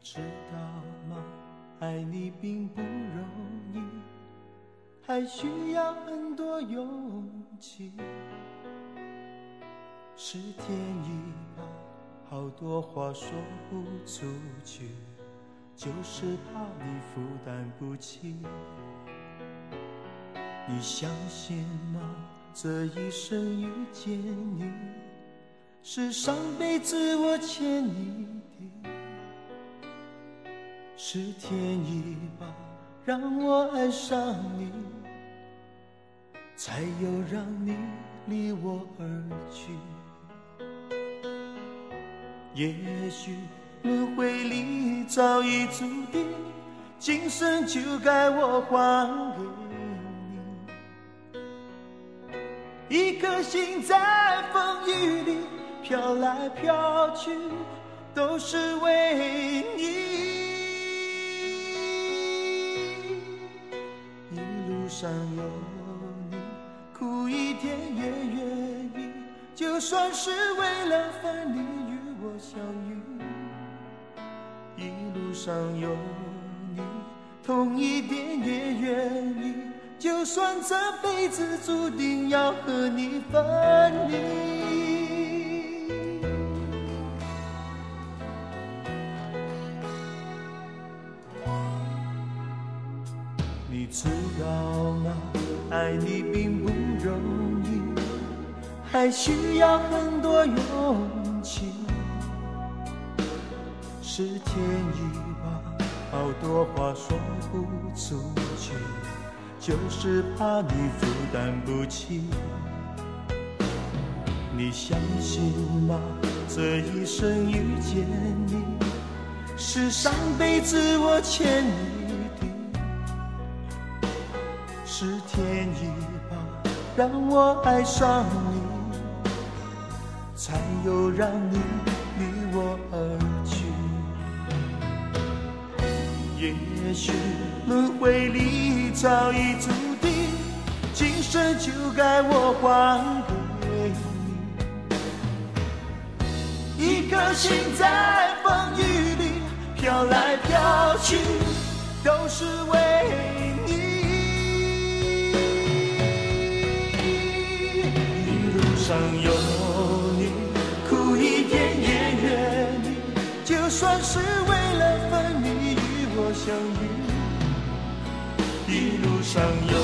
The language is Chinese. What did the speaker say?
知道吗？爱你并不容易，还需要很多勇气。是天意吧，好多话说不出去，就是怕你负担不起。你相信吗？这一生遇见你，是上辈子我欠你的。是天意吧，让我爱上你，才有让你离我而去。也许轮回里早已注定，今生就该我还给你。一颗心在风雨里飘来飘去，都是为你。一路上有你，苦一点也愿意，就算是为了分离与我相遇。一路上有你，痛一点也愿意，就算这辈子注定要和你分离。你知道吗？爱你并不容易，还需要很多勇气。是天意吧，好多话说不出去，就是怕你负担不起。你相信吗？这一生遇见你，是上辈子我欠你的。是天意吧，让我爱上你，才有让你离我而去。也许轮回里早已注定，今生就该我还给你。一颗心在风雨里飘来飘去，都是为你。一路上有你，苦一点也愿意，就算是为了分离与我相遇。一路上有